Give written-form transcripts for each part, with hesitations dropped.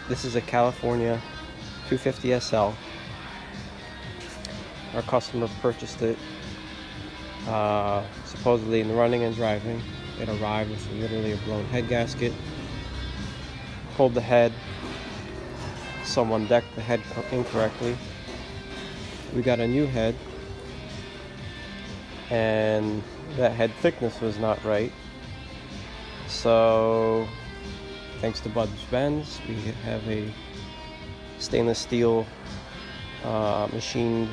This is a California 250 SL. Our customer purchased it supposedly in running and driving. It arrived with literally a blown head gasket. Pulled the head. Someone decked the head incorrectly. We got a new head, and that head thickness was not right. So thanks to Benz, we have a stainless steel machined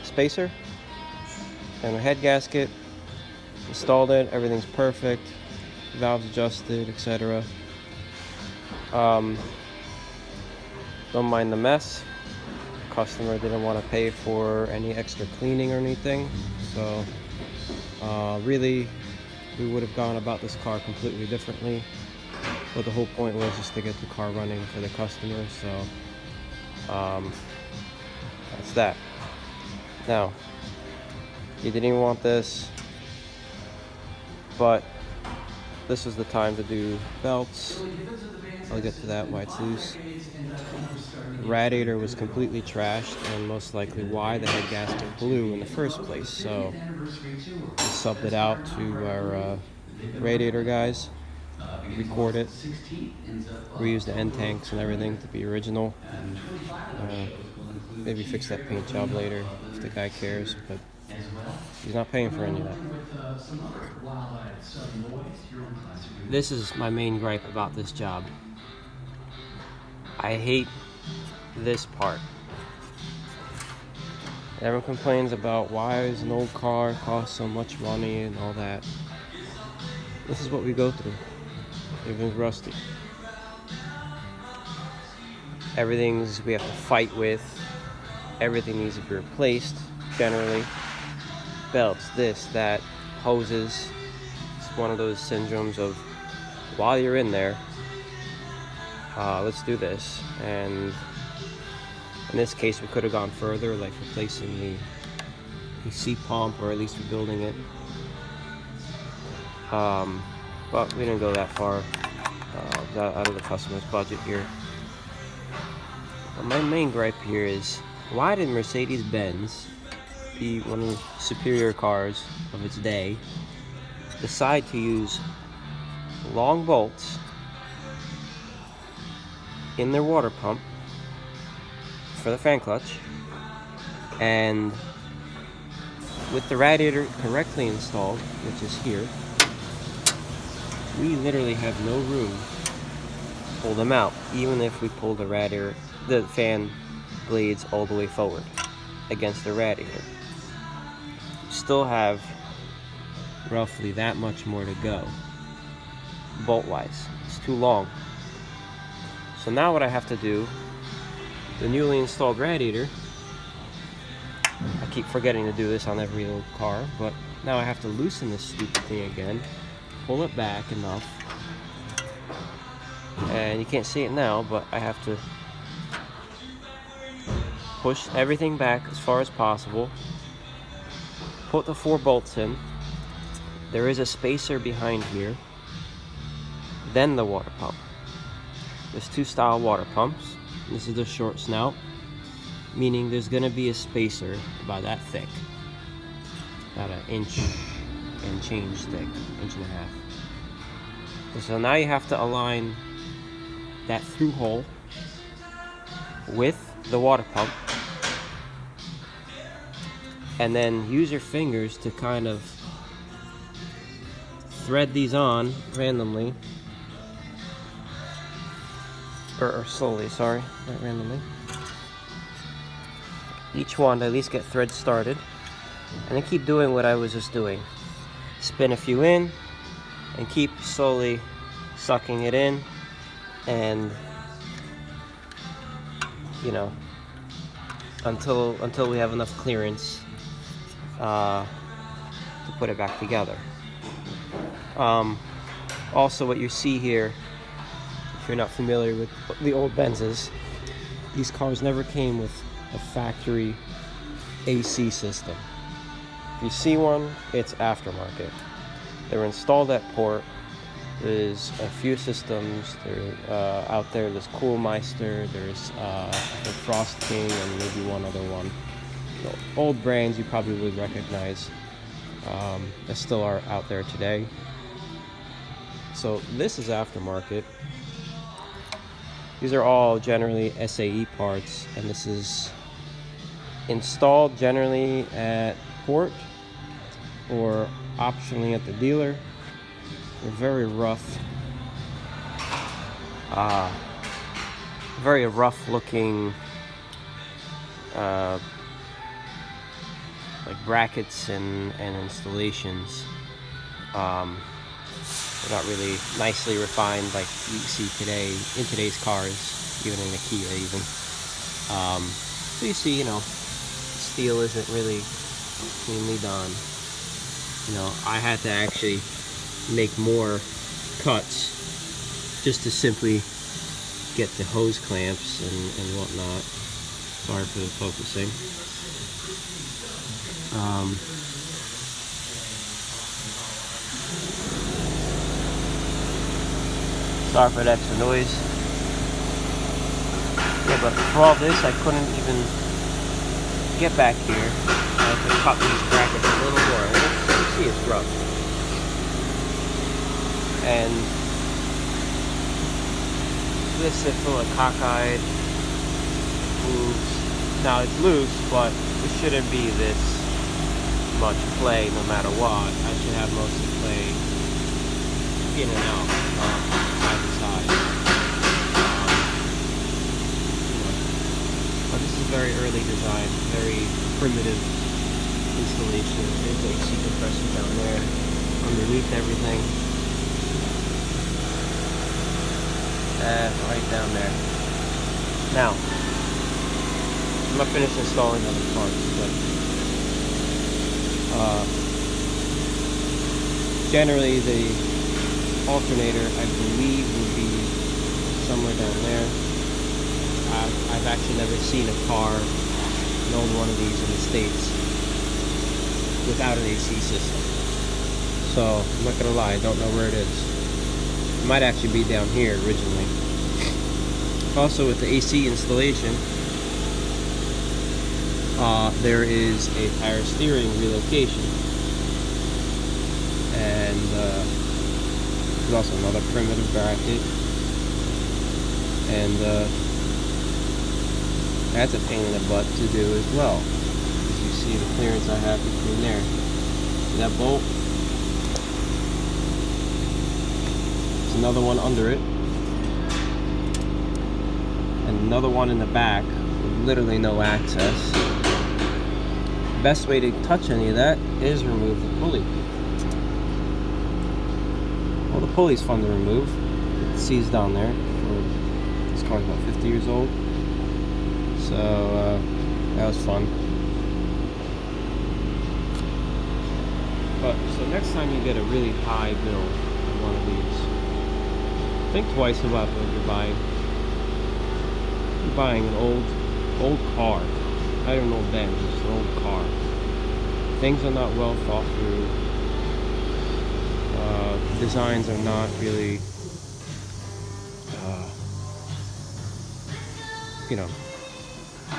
spacer and a head gasket. Installed it, everything's perfect, valves adjusted, etc. Don't mind the mess. Customer didn't want to pay for any extra cleaning or anything, so really we would have gone about this car completely differently, but the whole point was just to get the car running for the customer. So that's that. Now, you didn't even want this, but this is the time to do belts. I'll get to that, why it's loose. The radiator was completely trashed, and most likely why the head gasket blew in the first place. So we subbed it out to our radiator guys, record it, reuse the end tanks and everything to be original. Maybe fix that paint job later if the guy cares, but he's not paying for any of that. This is my main gripe about this job. I hate this part. Everyone complains about why does an old car cost so much money and all that. This is what we go through. Everything's rusty. Everything's we have to fight with. Everything needs to be replaced, generally. Belts, this, that, hoses. It's one of those syndromes of while you're in there, let's do this. And in this case, we could have gone further, like replacing the AC pump, or at least rebuilding it. But we didn't go that far, out of the customer's budget here. But my main gripe here is, why did Mercedes-Benz, be one of the superior cars of its day, decide to use long bolts in their water pump for the fan clutch, and with the radiator correctly installed, which is here, we literally have no room to pull them out, even if we pull the radiator, the fan blades all the way forward against the radiator. Still have roughly that much more to go, bolt wise. It's too long. So now what I have to do, the newly installed radiator, I keep forgetting to do this on every old car, but now I have to loosen this stupid thing again, pull it back enough, and you can't see it now, but I have to push everything back as far as possible, put the 4 bolts in. There is a spacer behind here, then the water pump. There's 2 style water pumps. This is the short snout, meaning there's going to be a spacer about that thick, about an inch and change thick, inch and a half. And so now you have to align that through hole with the water pump, and then use your fingers to kind of thread these on randomly, or slowly, sorry, not randomly. Each one to at least get threads started, and then keep doing what I was just doing. Spin a few in, and keep slowly sucking it in, and you know, until we have enough clearance to put it back together. Also, what you see here, if you're not familiar with the old Benzes, these cars never came with a factory AC system. If you see one, it's aftermarket. They were installed at port, There's a few systems out there. There's Coolmeister, there's I think Frost King, and maybe one other one. Old brands you probably would recognize that still are out there today. So this is aftermarket. These are all generally SAE parts, and this is installed generally at port or optionally at the dealer. They're very rough looking like brackets and installations. They're not really nicely refined like you see today in today's cars, even in the Kia even. So you see, steel isn't really cleanly done. I had to actually make more cuts just to simply get the hose clamps and whatnot. Sorry for the focusing. Sorry for the extra noise. Yeah, but for all this, I couldn't even get back here. I had to cut these brackets a little more. You see it's rough. And this is full of cockeyed moves. Now it's loose, but it shouldn't be this much play no matter what. I should have most of the play in and out, side to side. But this is very early design, very primitive installation. There's the AC compressor down there, underneath everything. Right down there. Now, I'm not finished installing other parts, but generally the alternator, I believe, will be somewhere down there. I've actually never seen a car, an old one of these in the States, without an AC system. So, I'm not gonna lie, I don't know where it is. It might actually be down here originally. Also, with the AC installation, there is a power steering relocation, and there's also another primitive bracket, and that's a pain in the butt to do as well. As you see the clearance I have between there. See that bolt? There's another one under it, and another one in the back with literally no access. The best way to touch any of that is remove the pulley. Well, the pulley's fun to remove. It seized down there. This car's about 50 years old, so that was fun. But so next time you get a really high bill on one of these, think twice about what you're buying. You're buying an old car. I don't know Benz, it's an old car. Things are not well thought through. Designs are not really,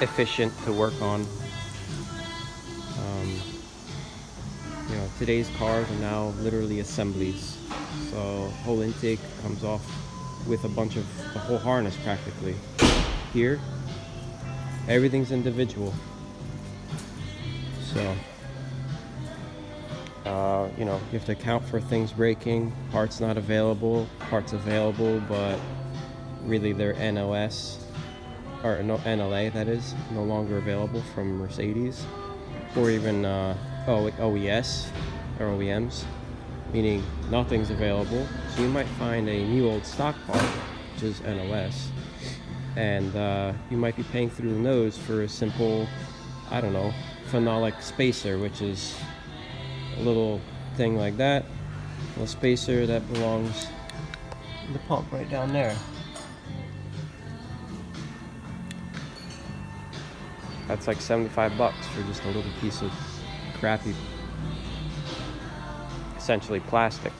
efficient to work on. Today's cars are now literally assemblies. So whole intake comes off with a bunch of the whole harness practically. Here, everything's individual. So, you have to account for things breaking, parts not available, parts available, but really they're NOS, or no, NLA that is, no longer available from Mercedes, or even OES, or OEMs, meaning nothing's available. So you might find a new old stock part, which is NOS, and you might be paying through the nose for a simple, I don't know, phenolic spacer, which is a little thing like that, a little spacer that belongs in the pump right down there. That's like $75 for just a little piece of crappy, essentially plastic.